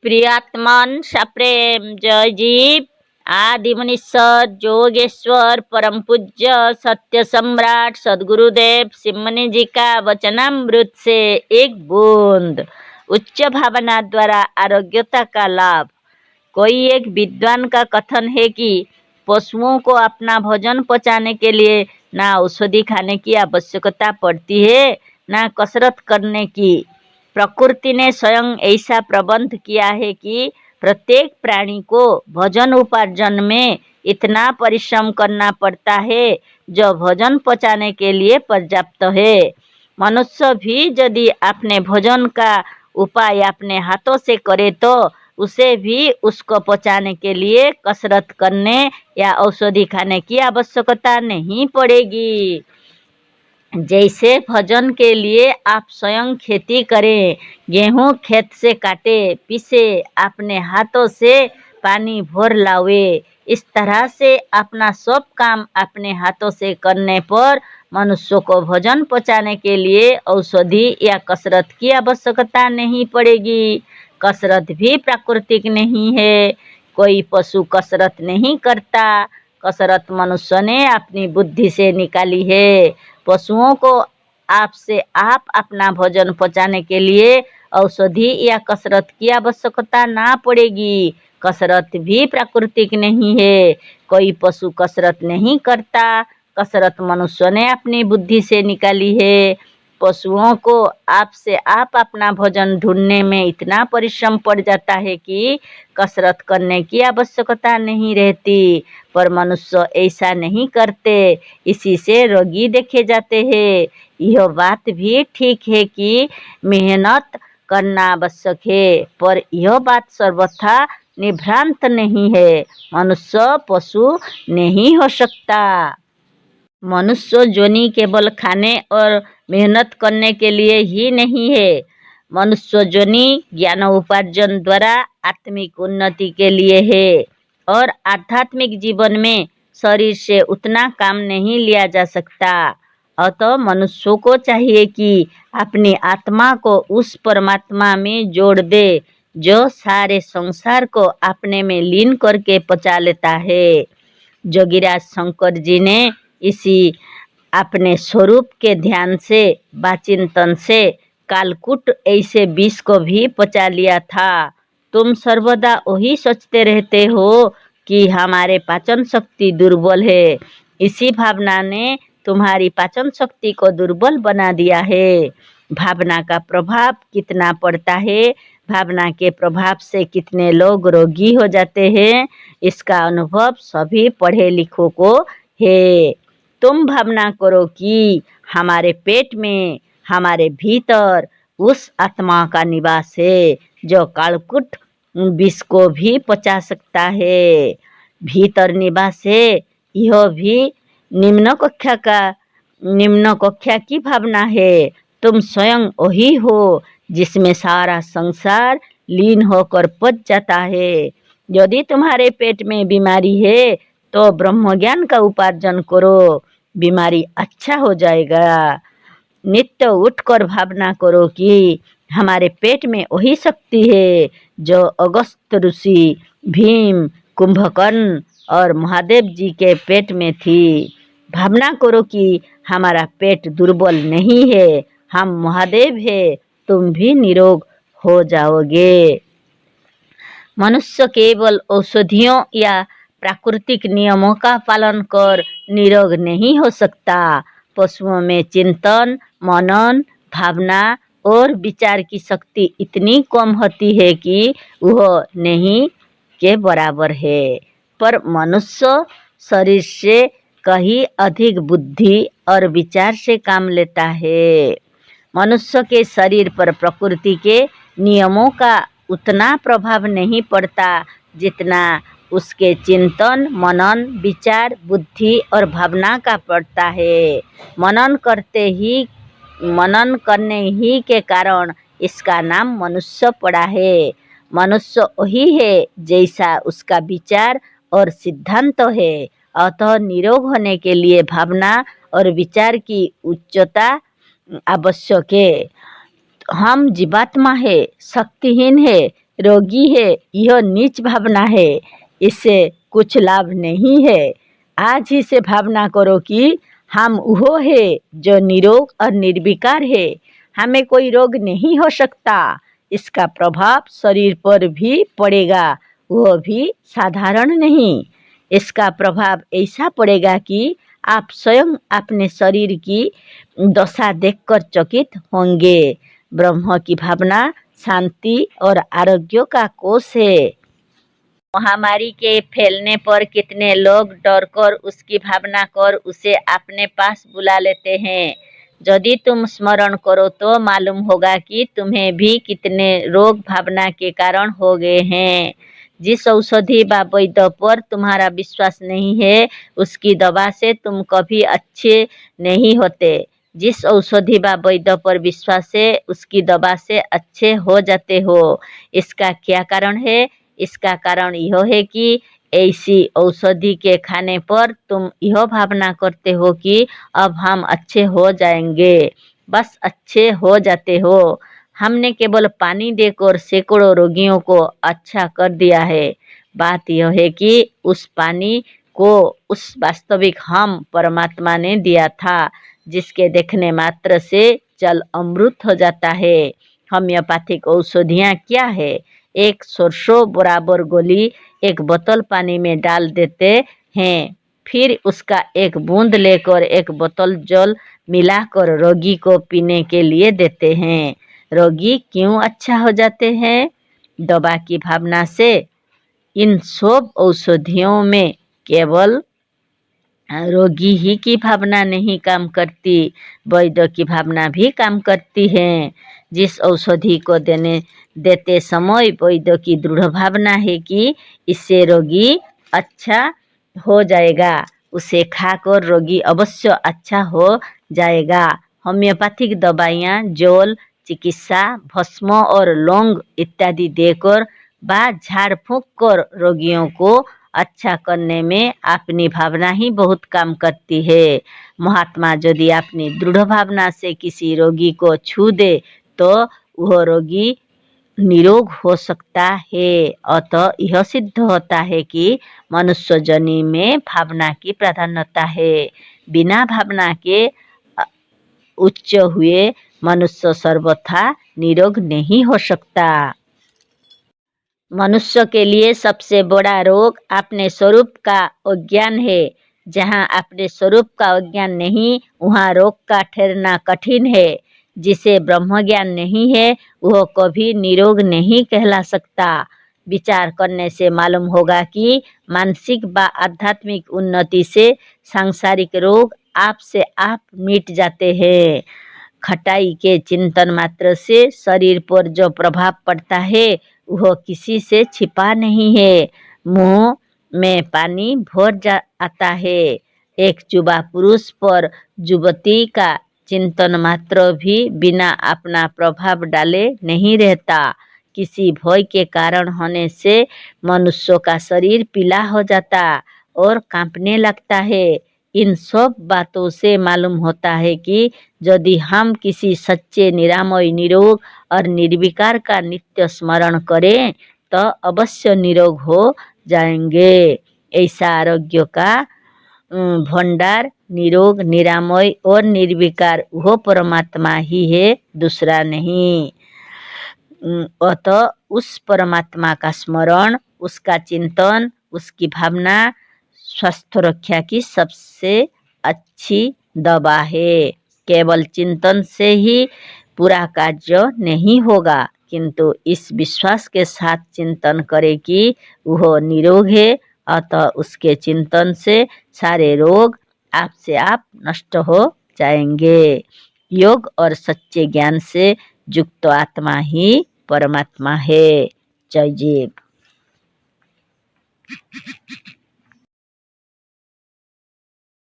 प्रियात्मन सप्रेम जय जीव आदि मुनीश्वर जोगेश्वर परम पूज्य सत्य सम्राट सदगुरुदेव सिमनी जी का वचनामृत से एक बूंद उच्च भावना द्वारा आरोग्यता का लाभ। कोई एक विद्वान का कथन है कि पशुओं को अपना भोजन पचाने के लिए ना औषधि खाने की आवश्यकता पड़ती है ना कसरत करने की। प्रकृति ने स्वयं ऐसा प्रबंध किया है कि प्रत्येक प्राणी को भोजन उपार्जन में इतना परिश्रम करना पड़ता है जो भोजन पचाने के लिए पर्याप्त है। मनुष्य भी यदि अपने भोजन का उपाय अपने हाथों से करे तो उसे भी उसको पचाने के लिए कसरत करने या औषधि खाने की आवश्यकता नहीं पड़ेगी। जैसे भोजन के लिए आप स्वयं खेती करें, गेहूं खेत से काटे पीसे अपने हाथों से पानी भर लावे, इस तरह से अपना सब काम अपने हाथों से करने पर मनुष्य को भोजन पचाने के लिए औषधि या कसरत की आवश्यकता नहीं पड़ेगी। कसरत भी प्राकृतिक नहीं है, कोई पशु कसरत नहीं करता। कसरत मनुष्य ने अपनी बुद्धि से निकाली है। पशुओं को आपसे आप अपना भोजन पचाने के लिए औषधि या कसरत की आवश्यकता ना पड़ेगी। कसरत भी प्राकृतिक नहीं है, कोई पशु कसरत नहीं करता। कसरत मनुष्य ने अपनी बुद्धि से निकाली है। पशुओं को आपसे आप अपना भोजन ढूंढने में इतना परिश्रम पड़ जाता है कि कसरत करने की आवश्यकता नहीं रहती, पर मनुष्य ऐसा नहीं करते, इसी से रोगी देखे जाते हैं। यह बात भी ठीक है कि मेहनत करना आवश्यक है, पर यह बात सर्वथा निभ्रांत नहीं है। मनुष्य पशु नहीं हो सकता। मनुष्य जोनि केवल खाने और मेहनत करने के लिए ही नहीं है। मनुष्य जोनि ज्ञान उपार्जन द्वारा आत्मिक उन्नति के लिए है और आध्यात्मिक जीवन में शरीर से उतना काम नहीं लिया जा सकता। अतः मनुष्य को चाहिए कि अपनी आत्मा को उस परमात्मा में जोड़ दे जो सारे संसार को अपने में लीन करके पचा लेता है। जोगीराज शंकर जी ने इसी अपने स्वरूप के ध्यान से वाचिंतन से कालकूट ऐसे विष को भी पचा लिया था। तुम सर्वदा वही सोचते रहते हो कि हमारे पाचन शक्ति दुर्बल है, इसी भावना ने तुम्हारी पाचन शक्ति को दुर्बल बना दिया है। भावना का प्रभाव कितना पड़ता है, भावना के प्रभाव से कितने लोग रोगी हो जाते हैं, इसका अनुभव सभी पढ़े लिखों को है। तुम भावना करो कि हमारे पेट में, हमारे भीतर उस आत्मा का निवास है जो कालकूट विष को भी पचा सकता है। भीतर निवास है, यह भी निम्न कक्षा की भावना है। तुम स्वयं वही हो जिसमें सारा संसार लीन होकर पच जाता है। यदि तुम्हारे पेट में बीमारी है तो ब्रह्म ज्ञान का उपार्जन करो, बीमारी अच्छा हो जाएगा। नित्य उठकर भावना करो कि हमारे पेट में वही शक्ति है जो अगस्त ऋषि, भीम, कुंभकर्ण और महादेव जी के पेट में थी। भावना करो कि हमारा पेट दुर्बल नहीं है, हम महादेव है, तुम भी निरोग हो जाओगे। मनुष्य केवल औषधियों या प्राकृतिक नियमों का पालन कर निरोग नहीं हो सकता। पशुओं में चिंतन, मनन, भावना और विचार की शक्ति इतनी कम होती है कि वह नहीं के बराबर है, पर मनुष्य शरीर से कहीं अधिक बुद्धि और विचार से काम लेता है। मनुष्य के शरीर पर प्रकृति के नियमों का उतना प्रभाव नहीं पड़ता जितना उसके चिंतन, मनन, विचार, बुद्धि और भावना का पड़ता है। मनन करने ही के कारण इसका नाम मनुष्य पड़ा है। मनुष्य वही है जैसा उसका विचार और सिद्धांत है। अतः निरोग होने के लिए भावना और विचार की उच्चता आवश्यक है। हम जीवात्मा है, शक्तिहीन है, रोगी है, यह नीच भावना है, इससे कुछ लाभ नहीं है। आज ही से भावना करो कि हम वो है जो निरोग और निर्विकार है, हमें कोई रोग नहीं हो सकता। इसका प्रभाव शरीर पर भी पड़ेगा, वह भी साधारण नहीं। इसका प्रभाव ऐसा पड़ेगा कि आप स्वयं अपने शरीर की दशा देखकर चकित होंगे। ब्रह्म की भावना शांति और आरोग्य का कोष है। महामारी के फैलने पर कितने लोग डर कर उसकी भावना कर उसे अपने पास बुला लेते हैं। यदि तुम स्मरण करो तो मालूम होगा कि तुम्हें भी कितने रोग भावना के कारण हो गए हैं। जिस औषधि व वैद्य पर तुम्हारा विश्वास नहीं है, उसकी दवा से तुम कभी अच्छे नहीं होते। जिस औषधि व वैद्य पर विश्वास है, उसकी दवा से अच्छे हो जाते हो। इसका क्या कारण है? इसका कारण यह है कि ऐसी औषधि के खाने पर तुम यह भावना करते हो कि अब हम अच्छे हो जाएंगे, बस अच्छे हो जाते हो। हमने केवल पानी देकर सैकड़ों रोगियों को अच्छा कर दिया है। बात यह है कि उस पानी को उस वास्तविक हम परमात्मा ने दिया था, जिसके देखने मात्र से जल अमृत हो जाता है। होम्योपैथिक औषधियाँ क्या है? एक सरसों बराबर गोली एक बोतल पानी में डाल देते हैं, फिर उसका एक बूंद लेकर एक बोतल जल मिलाकर रोगी को पीने के लिए देते हैं। रोगी क्यों अच्छा हो जाते हैं? दवा की भावना से। इन सब औषधियों में केवल रोगी ही की भावना नहीं काम करती, वैद्य की भावना भी काम करती है। जिस औषधि को देते समय वैद्य की दृढ़ भावना है कि इससे रोगी अच्छा हो जाएगा, उसे खाकर रोगी अवश्य अच्छा हो जाएगा। होम्योपैथिक दवाइयाँ जल, चिकित्सा, भस्म और लौंग इत्यादि देकर व झाड़ फूंक कर रोगियों को अच्छा करने में अपनी भावना ही बहुत काम करती है। महात्मा यदि अपनी दृढ़ भावना से किसी रोगी को छू दे तो वह रोगी निरोग हो सकता है। अतः यह सिद्ध होता है कि मनुष्य जनी में भावना की प्राधान्यता है। बिना भावना के उच्च हुए मनुष्य सर्वथा निरोग नहीं हो सकता। मनुष्य के लिए सबसे बड़ा रोग अपने स्वरूप का अज्ञान है। जहाँ अपने स्वरूप का अज्ञान नहीं, वहाँ रोग का ठहरना कठिन है। जिसे ब्रह्म ज्ञान नहीं है, वह कभी निरोग नहीं कहला सकता। विचार करने से मालूम होगा कि मानसिक व आध्यात्मिक उन्नति से सांसारिक रोग आप से आप मिट जाते हैं। खटाई के चिंतन मात्र से शरीर पर जो प्रभाव पड़ता है, वह किसी से छिपा नहीं है। मुंह में पानी भर आता है। एक युवा पुरुष पर युवती का चिंतन मात्र भी बिना अपना प्रभाव डाले नहीं रहता। किसी भय के कारण होने से मनुष्य का शरीर पीला हो जाता और कांपने लगता है। इन सब बातों से मालूम होता है कि यदि हम किसी सच्चे निरामय निरोग और निर्विकार का नित्य स्मरण करें तो अवश्य निरोग हो जाएंगे। ऐसा आरोग्य का भंडार निरोग, निरामय और निर्विकार वह परमात्मा ही है, दूसरा नहीं। अतः उस परमात्मा का स्मरण, उसका चिंतन, उसकी भावना स्वास्थ्य रक्षा की सबसे अच्छी दवा है। केवल चिंतन से ही पूरा कार्य नहीं होगा, किंतु इस विश्वास के साथ चिंतन करे कि वह निरोग है, अतः उसके चिंतन से सारे रोग आप से आप नष्ट हो जाएंगे। योग और सच्चे ज्ञान से युक्त आत्मा ही परमात्मा है। जय जीव।